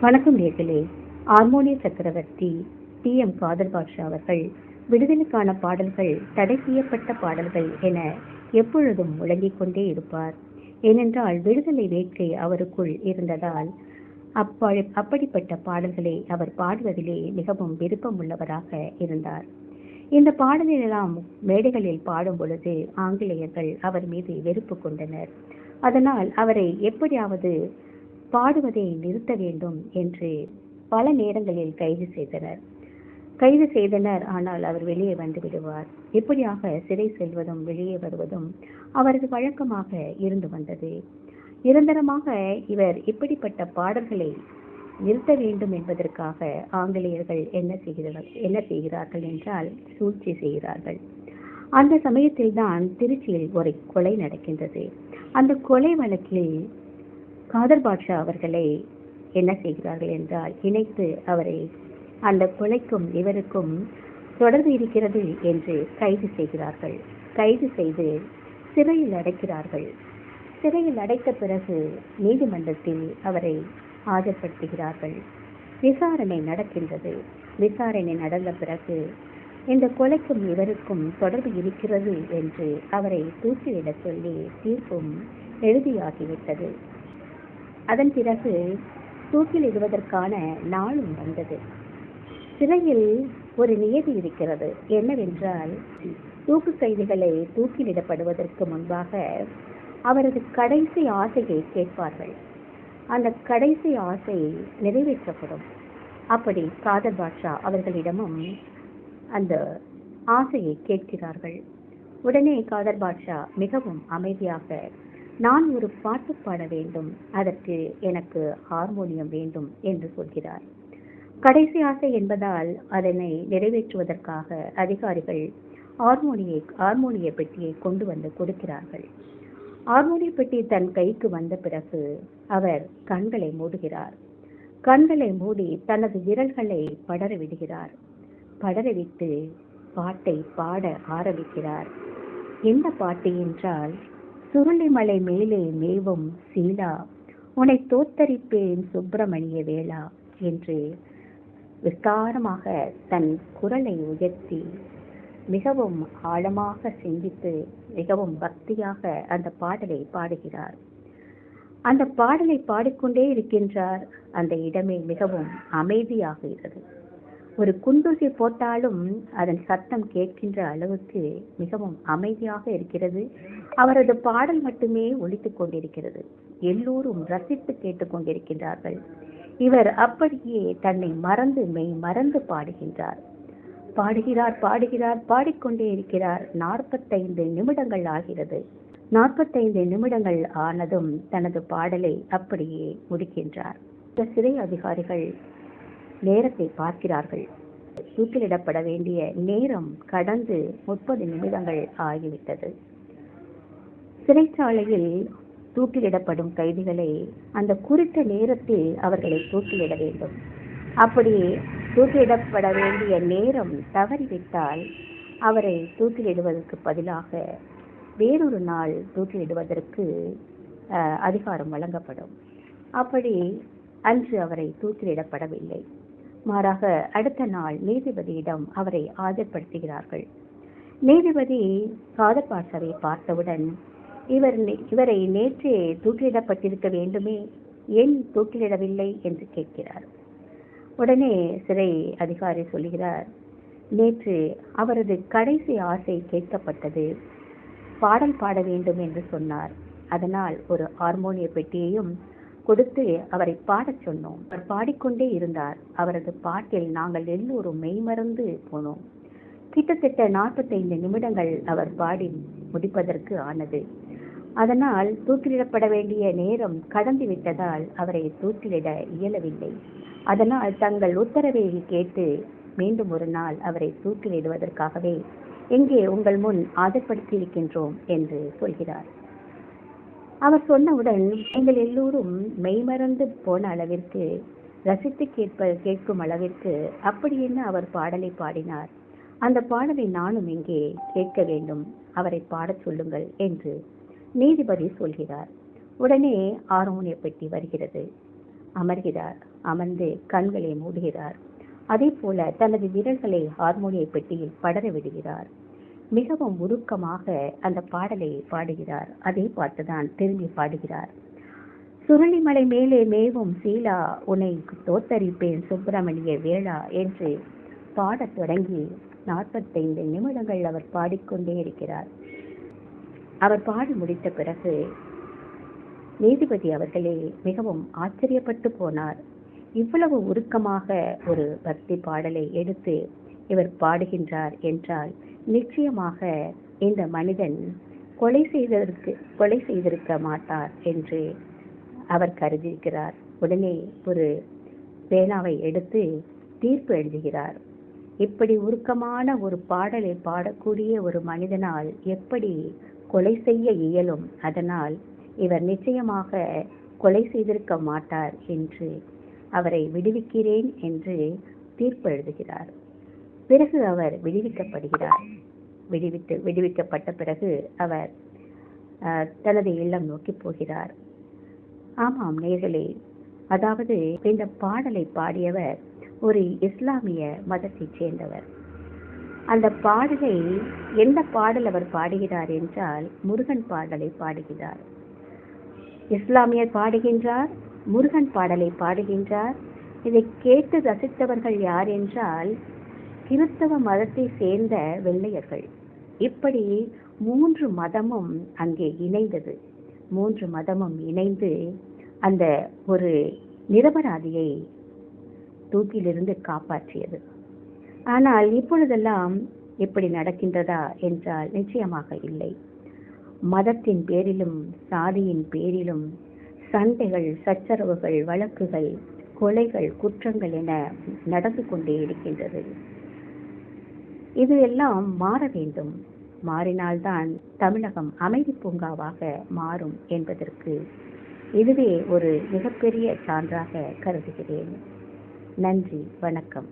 வணக்கம் நேர்களே. ஹார்மோனிய சக்கரவர்த்தி டி.எம். காதர் பாட்ஷா அவர்கள் விடுதலைக்கான பாடல்கள் தடை செய்யப்பட்ட பாடல்கள் என எப்பொழுதும் முழங்கிக் கொண்டே இருப்பார். ஏனென்றால் விடுதலை வேட்கை அவருக்குள் இருந்ததால் அப்படிப்பட்ட பாடல்களை அவர் பாடுவதிலே மிகவும் விருப்பம் உள்ளவராக இருந்தார். இந்த பாடலெல்லாம் மேடைகளில் பாடும் பொழுது ஆங்கிலேயர்கள் அவர் மீது வெறுப்பு கொண்டனர். அதனால் அவரை எப்படியாவது பாடுவதை நிறுத்த வேண்டும் என்று பல நேரங்களில் கைது செய்தனர். ஆனால் அவர் வெளியே வந்து விடுவார். இப்படியாக சிறை செல்வதும் வெளியே வருவதும் அவரது வழக்கமாக இருந்து வந்தது. நிரந்தரமாக இவர் இப்படிப்பட்ட பாடல்களை நிறுத்த வேண்டும் என்பதற்காக ஆங்கிலேயர்கள் என்ன செய்கிறார்கள் என்றால் சூழ்ச்சி செய்கிறார்கள். அந்த சமயத்தில் தான் திருச்சியில் ஒரு கொலை நடக்கின்றது. அந்த கொலை வழக்கில் காதர் பாட்ஷா அவர்களை என்ன செய்கிறார்கள் என்றால் இணைத்து அவரை அந்த கொலைக்கும் இவருக்கும் தொடர்பு இருக்கிறது என்று கைது செய்கிறார்கள். கைது செய்து சிறையில் அடைக்கிறார்கள். சிறையில் அடைத்த பிறகு நீதிமன்றத்தில் அவரை ஆஜர்படுத்துகிறார்கள். விசாரணை நடக்கின்றது. விசாரணை நடந்த பிறகு இந்த கொலைக்கும் இவருக்கும் தொடர்பு இருக்கிறது என்று அவரை தூக்கிலிட சொல்லி தீர்ப்பும் எழுதியாகிவிட்டது. அதன் பிறகு தூக்கிலிடுவதற்கான நாளும் வந்தது. சிறையில் ஒரு நியதி இருக்கிறது. என்னவென்றால் தூக்கு கைதிகளை தூக்கிலிடப்படுவதற்கு முன்பாக அவரது கடைசி ஆசையை கேட்பார்கள். அந்த கடைசி ஆசை நிறைவேற்றப்படும். அப்படி காதர் பாட்ஷா அவர்களிடமும் அந்த ஆசையை கேட்கிறார்கள். உடனே காதர் பாட்ஷா மிகவும் அமைதியாக, நான் ஒரு பாட்டு பாட வேண்டும், அதற்கு எனக்கு ஹார்மோனியம் வேண்டும் என்று சொல்கிறார். கடைசி ஆசை என்பதால் அதனை நிறைவேற்றுவதற்காக அதிகாரிகள் ஹார்மோனிய பெட்டியை கொண்டு வந்து கொடுக்கிறார்கள். ஹார்மோனிய பெட்டி தன் கைக்கு வந்த பிறகு அவர் கண்களை மூடுகிறார். கண்களை மூடி தனது விரல்களை படரவிடுகிறார். படரவிட்டு பாட்டை பாட ஆரம்பிக்கிறார். எந்த பாட்டு என்றால், சுருளிமலை மேலே மேவும் சீலா, உன்னை தோத்தரிப்பேன் சுப்பிரமணிய வேளா என்று விஸ்தாரமாக தன் குரலை உயர்த்தி மிகவும் ஆழமாக சிந்தித்து மிகவும் பக்தியாக அந்த பாடலை பாடுகிறார். அந்த பாடலை பாடிக்கொண்டே இருக்கின்றார். அந்த இடமே மிகவும் அமைதியாகிறது. ஒரு குண்டூசி போட்டாலும் அதன் சத்தம் கேட்கின்ற அளவுக்கு மிகவும் அமைதியாக இருக்கிறது. அவரது பாடல் மட்டுமே ஒலித்துக் கொண்டிருக்கிறது. எல்லோரும் ரசித்து கேட்டுக்கொண்டிருக்கின்றார்கள். இவர் அப்படியே தன்னை மறந்து பாடுகிறார். பாடிக்கொண்டே இருக்கிறார். 45 நிமிடங்கள் ஆகிறது. 45 நிமிடங்கள் ஆனதும் தனது பாடலை அப்படியே முடிக்கின்றார். சிறை அதிகாரிகள் நேரத்தை பார்க்கிறார்கள். தூக்கிலிடப்பட வேண்டிய நேரம் கடந்து 30 நிமிடங்கள் ஆகிவிட்டது. சிறைச்சாலையில் தூக்கிலிடப்படும் கைதிகளை அந்த குறித்த நேரத்தில் அவர்களை தூக்கிலிட வேண்டும். அப்படி தூக்கிலிடப்பட வேண்டிய நேரம் தவறிவிட்டால் அவரை தூக்கிலிடுவதற்கு பதிலாக வேறொரு நாள் தூக்கிலிடுவதற்கு அதிகாரம் வழங்கப்படும். அப்படி அன்று அவரை தூக்கிலிடப்படவில்லை. மாறாக அடுத்த நாள் நீதிபதியிடம் அவரை ஆஜர்படுத்துகிறார்கள். நீதிபதி காதர் பாட்ஷாவை பார்த்தவுடன் இவரை நேற்றே தூக்கிலிடப்பட்டிருக்க வேண்டுமே, ஏன் தூக்கிலிடவில்லை என்று கேட்கிறார். உடனே சிறை அதிகாரி சொல்கிறார், நேற்று அவரது கடைசி ஆசை கேட்கப்பட்டது, பாடல் பாட வேண்டும் என்று சொன்னார். அதனால் ஒரு ஹார்மோனிய பெட்டியையும் கொடுத்து அவரை பாடச் சொன்னோம். அவர் பாடிக்கொண்டே இருந்தார். அவரது பாட்டில் நாங்கள் எல்லோரும் மெய்மறந்து போனோம். கிட்டத்தட்ட 45 நிமிடங்கள் அவர் பாடி முடிப்பதற்கு ஆனது. அதனால் தூக்கிலிடப்பட வேண்டிய நேரம் கடந்து விட்டதால் அவரை தூக்கிலிட இயலவில்லை. அதனால் தங்கள் உத்தரவை கேட்டு மீண்டும் ஒரு நாள் அவரை தூக்கிலிடுவதற்காகவே இங்கே உங்கள் முன் ஆஜர்படுத்தியிருக்கின்றோம் என்று சொல்கிறார். அவர் சொன்னவுடன் எங்கள் எல்லோரும் மெய்மறந்து போன அளவிற்கு, ரசித்து கேட்கும் அளவிற்கு அப்படி என்ன அவர் பாடலை பாடினார், அந்த பாடலை நானும் இங்கே கேட்க வேண்டும், அவரை பாடச் சொல்லுங்கள் என்று நீதிபதி சொல்கிறார். உடனே ஹார்மோனிய பெட்டி வருகிறது. அமர்கிறார். அமர்ந்து கண்களை மூடுகிறார். அதே போல தனது விரல்களை ஹார்மோனிய பெட்டியில் படர விடுகிறார். மிகவும் உருக்கமாக அந்த பாடலை பாடுகிறார். அதே பாட்டுதான் திரும்பி பாடுகிறார். சுருளிமலை மேலே மேவும் சீலா உன்னை தோத்தரிப்பேன் சுப்பிரமணிய வேளா என்று பாடத் தொடங்கி 45 நிமிடங்கள் அவர் பாடிக்கொண்டே இருக்கிறார். அவர் பாடி முடித்த பிறகு நீதிபதி அவர்களே மிகவும் ஆச்சரியப்பட்டு போனார். இவ்வளவு உருக்கமாக ஒரு பக்தி பாடலை எடுத்து இவர் பாடுகின்றார் என்றால் நிச்சயமாக இந்த மனிதன் கொலை செய்திருக்க மாட்டார் என்று அவர் கருதியிருக்கிறார். உடனே ஒரு பேனாவை எடுத்து தீர்ப்பு எழுதுகிறார். இப்படி உருக்கமான ஒரு பாடலை பாடக்கூடிய ஒரு மனிதனால் எப்படி கொலை செய்ய இயலும்? அதனால் இவர் நிச்சயமாக கொலை செய்திருக்க மாட்டார் என்று அவரை விடுவிக்கிறேன் என்று தீர்ப்பு எழுதுகிறார். பிறகு அவர் விடுவிக்கப்படுகிறார். விடுவிக்கப்பட்ட பிறகு அவர் தனது இல்லம் நோக்கி போகிறார். ஆமாம் நேயர்களே, அதாவது இந்த பாடலை பாடியவர் ஒரு இஸ்லாமிய மதத்தைச் சேர்ந்தவர். அந்த பாடலை எந்த பாடல் அவர் பாடுகிறார் என்றால் முருகன் பாடலை பாடுகிறார். இஸ்லாமியர் பாடுகின்றார், முருகன் பாடலை பாடுகின்றார். இதை கேட்டு ரசித்தவர்கள் யார் என்றால் கிறிஸ்தவ மதத்தை சேர்ந்த வெள்ளையர்கள். இப்படி 3 மதமும் அங்கே இணைந்தது. 3 மதமும் இணைந்து அந்த ஒரு நிரபராதியை தூக்கிலிருந்து காப்பாற்றியது. ஆனால் இப்பொழுதெல்லாம் இப்படி நடக்கின்றதா என்றால் நிச்சயமாக இல்லை. மதத்தின் பேரிலும் சாதியின் பேரிலும் சண்டைகள், சச்சரவுகள், வழக்குகள், கொலைகள், குற்றங்கள் என நடந்து கொண்டே இருக்கின்றது. இது எல்லாம் மாற வேண்டும். மாறினால்தான் தமிழகம் அமைதி பூங்காவாக மாறும் என்பதற்கு இதுவே ஒரு மிகப்பெரிய சான்றாக கருதுகிறேன். நன்றி, வணக்கம்.